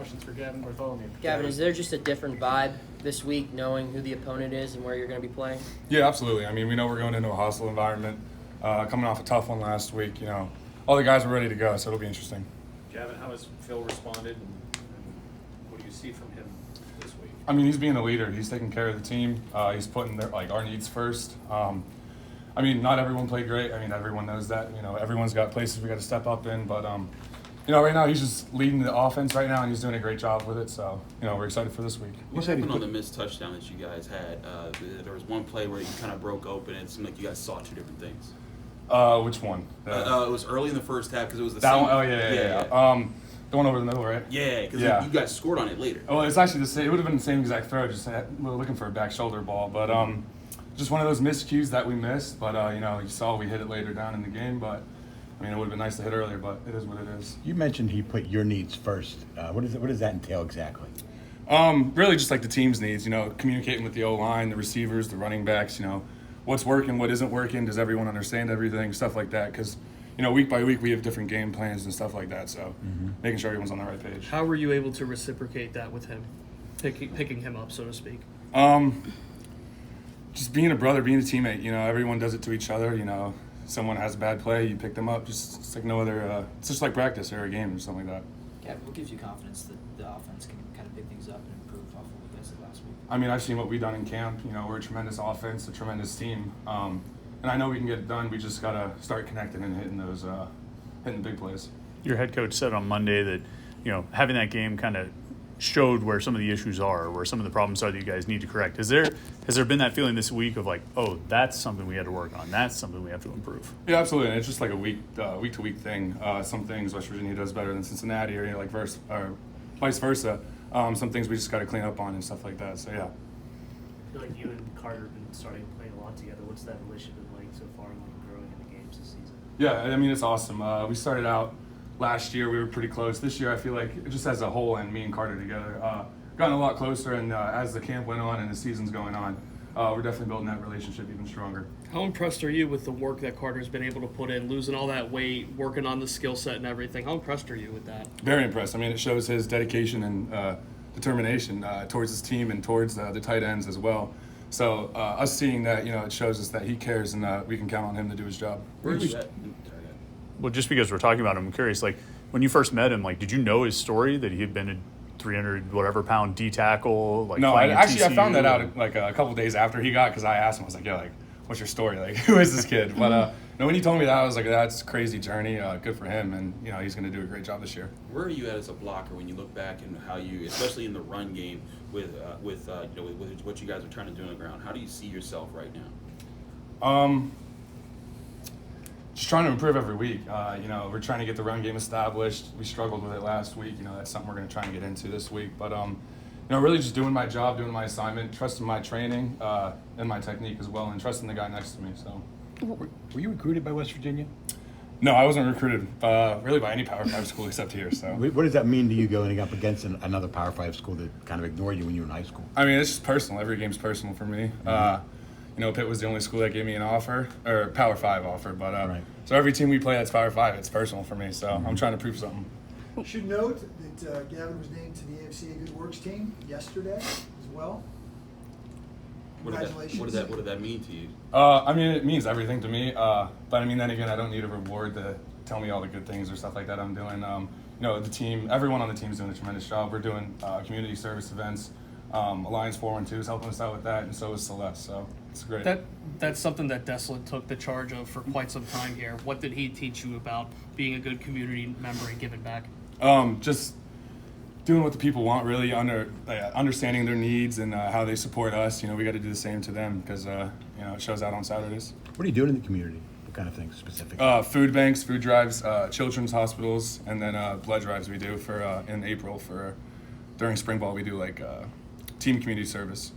questions for Gavin Bartholomew. Gavin, is there just a different vibe this week knowing who the opponent is and where you're going to be playing? Yeah, absolutely. I mean, we know we're going into a hostile environment, coming off a tough one last week. You know, all the guys were ready to go, so it'll be interesting. Gavin, how has Phil responded, and what do you see from him this week? I mean, he's being a leader. He's taking care of the team. He's putting our needs first. I mean, not everyone played great. I mean, everyone knows that. You know, everyone's got places we got to step up in. But, you know, right now he's just leading the offense right now, and he's doing a great job with it. So, you know, we're excited for this week. What happened on the missed touchdown that you guys had? There was one play where you kind of broke open, and it seemed like you guys saw two different things. Which one? It was early in the first half because it was the that same. one? Oh, yeah. The one over the middle, right? Yeah, because you guys scored on it later. Well, it's actually the same. It would have been the same exact throw. Just we were looking for a back shoulder ball, but just one of those miscues that we missed. But you know, you saw we hit it later down in the game. But I mean, it would have been nice to hit earlier. But it is what it is. You mentioned he put your needs first. What does that entail exactly? Really, just like the team's needs. You know, communicating with the O-line, the receivers, the running backs. You know, what's working, what isn't working. Does everyone understand everything? Stuff like that. Because you know, week by week we have different game plans and stuff like that. So making sure everyone's on the right page. How were you able to reciprocate that with him, picking him up, so to speak? Just being a brother, being a teammate. You know, everyone does it to each other. You know, someone has a bad play, you pick them up. Just it's like no other. It's just like practice or a game or something like that. Yeah, what gives you confidence that the offense can kind of pick things up and improve off of what you guys did last week? I mean, I've seen what we've done in camp. You know, we're a tremendous offense, a tremendous team, and I know we can get it done. We just gotta start connecting and hitting those, hitting big plays. Your head coach said on Monday that, you know, having that game kind of showed where some of the issues are, where some of the problems are that you guys need to correct. Has there been that feeling this week of like, oh, that's something we had to work on, that's something we have to improve? Yeah, absolutely. And it's just like a week to week thing. Some things West Virginia does better than Cincinnati, or you know, like vice versa. Some things we just got to clean up on and stuff like that. So yeah. I feel like you and Carter have been starting to play a lot together. What's that relationship been like so far, like growing in the games this season? Yeah, I mean, it's awesome. We started out last year, we were pretty close. This year, I feel like just as a whole, and me and Carter together, gotten a lot closer. And as the camp went on and the season's going on, we're definitely building that relationship even stronger. How impressed are you with the work that Carter's been able to put in, losing all that weight, working on the skill set and everything? How impressed are you with that? Very impressed. I mean, it shows his dedication and determination towards his team and towards the tight ends as well. So us seeing that, you know, it shows us that he cares and we can count on him to do his job. Well, just because we're talking about him, I'm curious, like, when you first met him, like, did you know his story that he had been a 300 whatever pound D tackle? Like, no, I found that or? out like a couple days after he got, because I asked him, I was like, yeah, like, what's your story? Like, who is this kid? But no, when he told me that, I was like, that's a crazy journey. Good for him, and you know, he's going to do a great job this year. Where are you at as a blocker when you look back and how you, especially in the run game, with what you guys are trying to do on the ground? How do you see yourself right now? Just trying to improve every week. You know, we're trying to get the run game established. We struggled with it last week. You know, that's something we're going to try and get into this week. But, you know, really just doing my job, doing my assignment, trusting my training and my technique as well, and trusting the guy next to me. So, Were you recruited by West Virginia? No, I wasn't recruited really by any Power 5 school except here. So, What does that mean to you going up against another Power 5 school that kind of ignored you when you were in high school? I mean, it's just personal. Every game's personal for me. You know, Pitt was the only school that gave me an offer, or Power 5 offer. But right. So every team we play that's Power 5, it's personal for me. So I'm trying to prove something. Should note that Gavin was named to the AFCA Good Works team yesterday as well. Congratulations. What did that mean to you? I mean, it means everything to me. But I mean, then again, I don't need a reward to tell me all the good things or stuff like that I'm doing. You know, the team, everyone on the team is doing a tremendous job. We're doing community service events. Alliance 412 is helping us out with that, and so is Celeste. So it's great. That's something that Desolate took the charge of for quite some time here. What did he teach you about being a good community member and giving back? Just doing what the people want, really understanding their needs and how they support us. You know, we got to do the same to them because you know, it shows out on Saturdays. What are you doing in the community? What kind of things specifically? Food banks, food drives, children's hospitals, and then blood drives we do for in April for during spring ball. We do like team community service.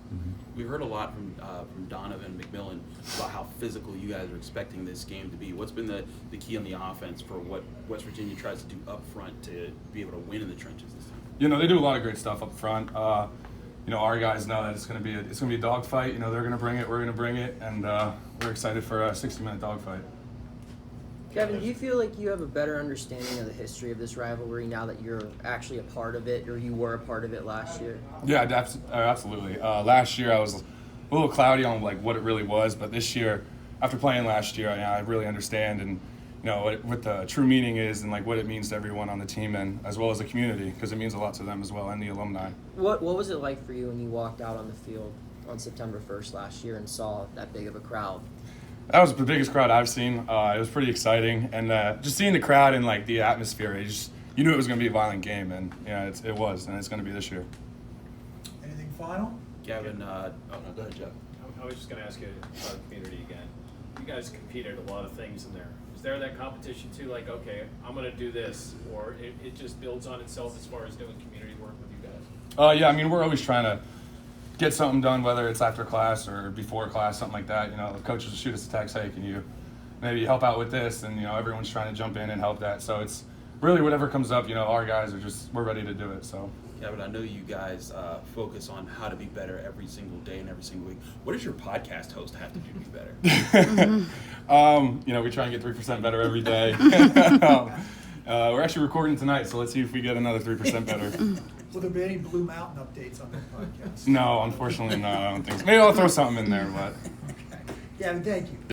We heard a lot from Donovan McMillan about how physical you guys are expecting this game to be. What's been the key on the offense for what West Virginia tries to do up front to be able to win in the trenches this time? You know, they do a lot of great stuff up front. You know, our guys know that it's going to be a dogfight. You know, they're going to bring it, we're going to bring it, and we're excited for a 60-minute dogfight. Kevin, do you feel like you have a better understanding of the history of this rivalry now that you're actually a part of it, or you were a part of it last year? Yeah, absolutely. Last year I was a little cloudy on like what it really was, but this year, after playing last year, I really understand and what the true meaning is and like what it means to everyone on the team and as well as the community, because it means a lot to them as well and the alumni. What was it like for you when you walked out on the field on September 1st last year and saw that big of a crowd? That was the biggest crowd I've seen. It was pretty exciting, and just seeing the crowd and like the atmosphere, you knew it was going to be a violent game, and it was, and it's going to be this year. Anything final? Gavin, oh no, go ahead, Jeff. I was just going to ask you about the community again. You guys competed a lot of things in there. Is there that competition too? Like, okay, I'm going to do this, or it just builds on itself as far as doing community work with you guys? Yeah, I mean, we're always trying to get something done, whether it's after class or before class, something like that. The coaches will shoot us a text, hey, can you maybe help out with this? And, everyone's trying to jump in and help that. So it's really whatever comes up, our guys are we're ready to do it, so. Yeah, but I know you guys focus on how to be better every single day and every single week. What does your podcast host have to do to be better? We try and get 3% better every day. We're actually recording tonight, so let's see if we get another 3% better. Will there be any Blue Mountain updates on that podcast? No, unfortunately, no, I don't think so. Maybe I'll throw something in there, but. Okay. Gavin, thank you.